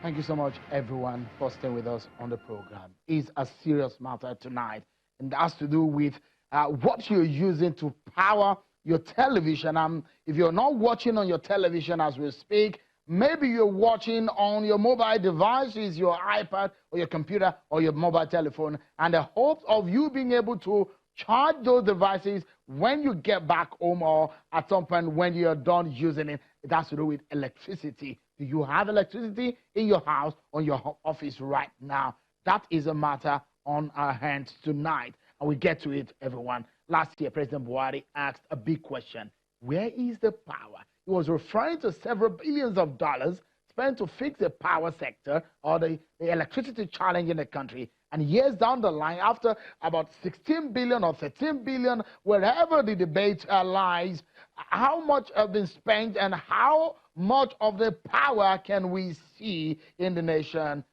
Thank you so much, everyone, for staying with us on the program. It's a serious matter tonight, and that has to do with what you're using to power your television. If you're not watching on your television as we speak, maybe you're watching on your mobile devices, your iPad or your computer or your mobile telephone, and the hopes of you being able to charge those devices when you get back home or at some point when you're done using it. It has to do with electricity. Do you have electricity in your house or your office right now? That is a matter on our hands tonight, and we get to it, everyone. Last year, President Buhari asked a big question: where is the power? He was referring to several billions of dollars spent to fix the power sector or the electricity challenge in the country. And years down the line, after about 16 billion or 13 billion, wherever the debate lies, how much have been spent and how much of the power can we see in the nation?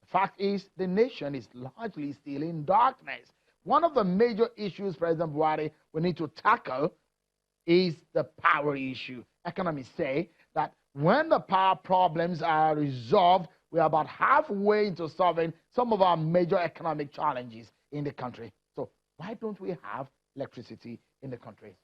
The fact is, the nation is largely still in darkness. One of the major issues, President Buhari, we need to tackle is the power issue. Economists say that when the power problems are resolved, we're about halfway into solving some of our major economic challenges in the country. So why don't we have electricity in the country?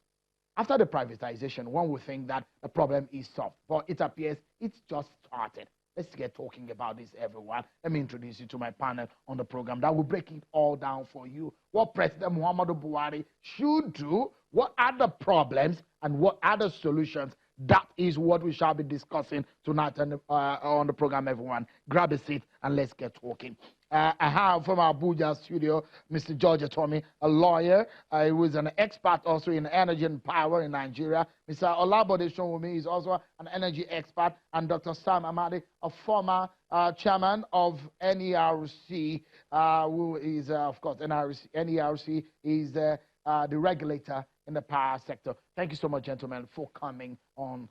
After the privatization, one would think that the problem is solved, but it appears it's just started. Let's get talking about this, everyone. Let me introduce you to my panel on the program that will break it all down for you. What President Muhammadu Buhari should do, what are the problems, and what are the solutions? That is what we shall be discussing tonight on the program, everyone. Grab a seat and let's get talking. I have from our Abuja studio, Mr. George Atomi, a lawyer who is an expert also in energy and power in Nigeria. Mr. Olabode Shonwumi is also an energy expert, and Dr. Sam Amadi, a former chairman of NERC, who is, of course, NERC is the regulator in the power sector. Thank you so much, gentlemen, for coming on.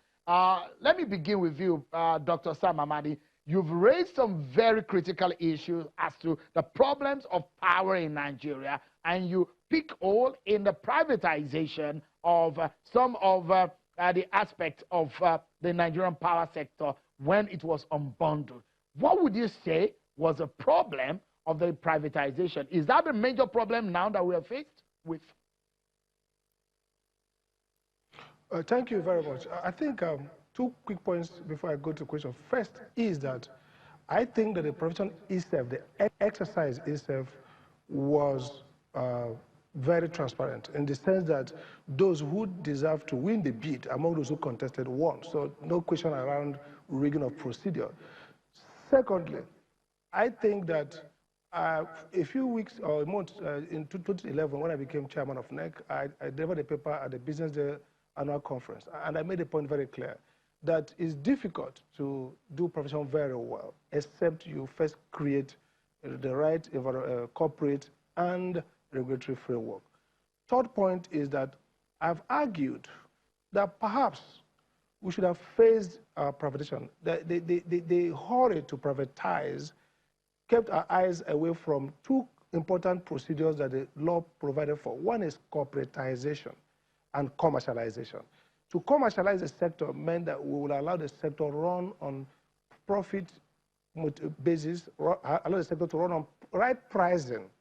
Let me begin with you, Dr. Sam Amadi. You've raised some very critical issues as to the problems of power in Nigeria, and you pick all in the privatization of some of the aspects of the Nigerian power sector when it was unbundled. What would you say was a problem of the privatization? Is that a major problem now that we are faced with? Thank you very much. I think two quick points before I go to the question. First is that I think that the provision itself, the exercise itself, was very transparent in the sense that those who deserve to win the bid among those who contested won. So no question around rigging of procedure. Secondly, I think that a few weeks or a month in 2011, when I became chairman of NEC, I delivered a paper at the Business Day annual conference, and I made a point very clear that it's difficult to do profession very well except you first create the right corporate and regulatory framework. Third point is that I've argued that perhaps we should have phased privatization. The hurry to privatize kept our eyes away from two important procedures that the law provided for. One is corporatization and commercialization. To commercialize the sector meant that we will allow the sector run on profit basis, allow the sector to run on right pricing.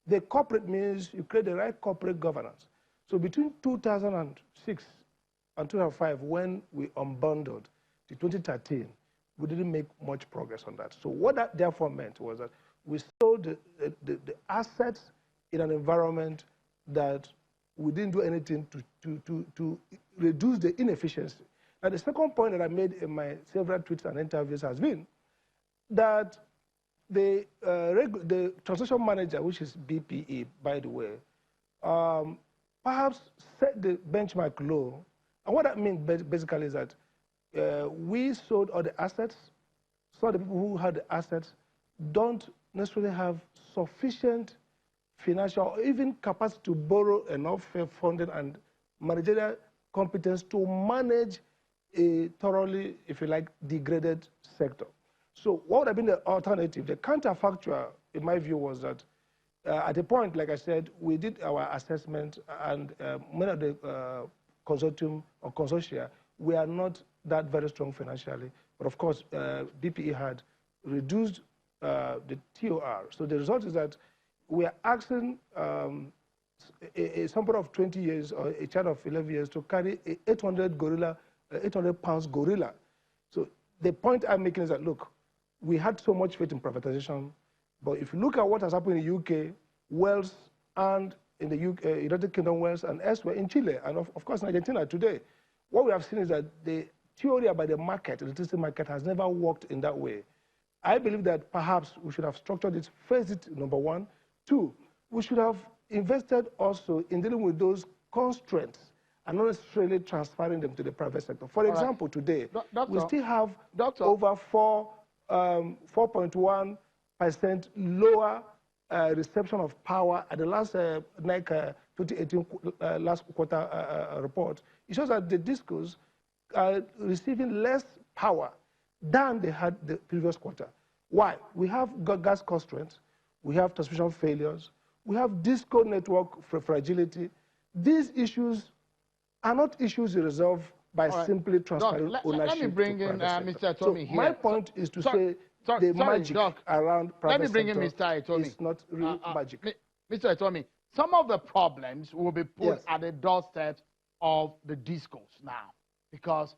The corporate means you create the right corporate governance. So between 2006 and 2005, when we unbundled to 2013, we didn't make much progress on that. So what that therefore meant was that we sold the assets in an environment that we didn't do anything to reduce the inefficiency. Now, the second point that I made in my several tweets and interviews has been that the transition manager, which is BPE, by the way, perhaps set the benchmark low. And what that means basically is that we sold all the assets, so the people who had the assets don't necessarily have sufficient financial or even capacity to borrow enough funding and managerial competence to manage a thoroughly, if you like, degraded sector. So what would have been the alternative? The counterfactual, in my view, was that at a point, like I said, we did our assessment, and many of the consortium or consortia, we are not that very strong financially. But of course, BPE had reduced the TOR. So the result is that we are asking somebody of 20 years or a child of 11 years to carry a 800 pounds gorilla. So the point I'm making is that, look, we had so much faith in privatization, but if you look at what has happened in the UK, Wales, and in the United Kingdom, Wales, and elsewhere in Chile, and of course in Argentina today, what we have seen is that the theory about the market, the electricity market, has never worked in that way. I believe that perhaps we should have structured it, phased it, number one. Two, we should have invested also in dealing with those constraints and not necessarily transferring them to the private sector. For example, today, we still have over 4.1% lower reception of power at the last 2018 last quarter report. It shows that the discos are receiving less power than they had the previous quarter. Why? We have gas constraints, we have transmission failures, we have disco network fragility. These issues are not issues you resolve by simply transferring ownership. Let me bring in Mr. Atomi here. My point is to say the magic around private sector. Let me bring in Mr. Atomi. It's not real magic. Mr. Atomi, some of the problems will be put at the doorstep of the discos now, because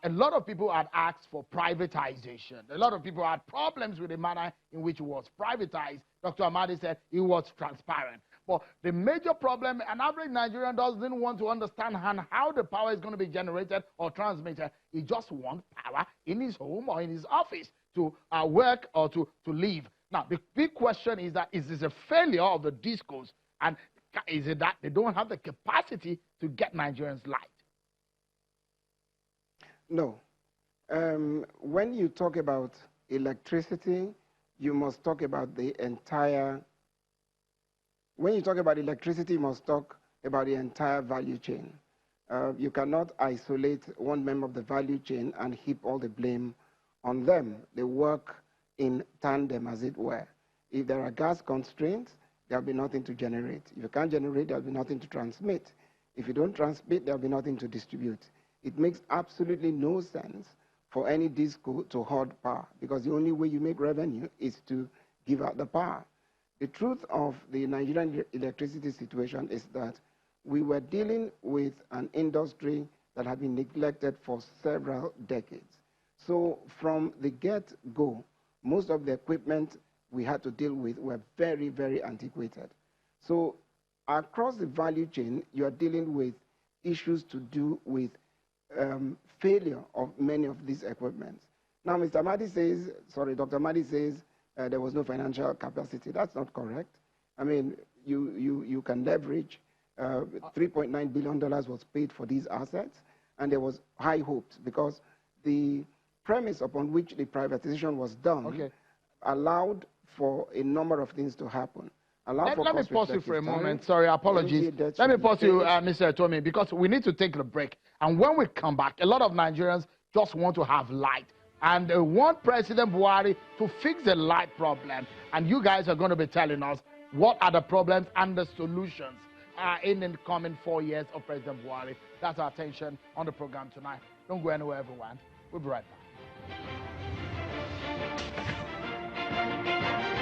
a lot of people had asked for privatization. A lot of people had problems with the manner in which it was privatized. Dr. Amadi said it was transparent. But the major problem, an average Nigerian doesn't want to understand how the power is going to be generated or transmitted. He just wants power in his home or in his office to work or to live. Now, the big question is that, is this a failure of the discos? And is it that they don't have the capacity to get Nigerians light? No. When you talk about electricity, you must talk about the entire. When you talk about electricity, you must talk about the entire value chain. You cannot isolate one member of the value chain and heap all the blame on them. They work in tandem, as it were. If there are gas constraints, there'll be nothing to generate. If you can't generate, there'll be nothing to transmit. If you don't transmit, there'll be nothing to distribute. It makes absolutely no sense for any disco to hoard power, because the only way you make revenue is to give out the power. The truth of the Nigerian electricity situation is that we were dealing with an industry that had been neglected for several decades. So from the get-go, most of the equipment we had to deal with were very, very antiquated. So across the value chain, you are dealing with issues to do with failure of many of these equipments. Now, Dr. Amadi says there was no financial capacity. That's not correct. I mean, you can leverage. $3.9 billion was paid for these assets, and there was high hopes because the premise upon which the privatization was done allowed for a number of things to happen. Let me pause you for a moment. Sorry, apologies. Let me pause you, Mr. Atomi, because we need to take a break. And when we come back, a lot of Nigerians just want to have light. And they want President Buhari to fix the light problem. And you guys are going to be telling us what are the problems and the solutions in the coming 4 years of President Buhari. That's our attention on the program tonight. Don't go anywhere, everyone. We'll be right back.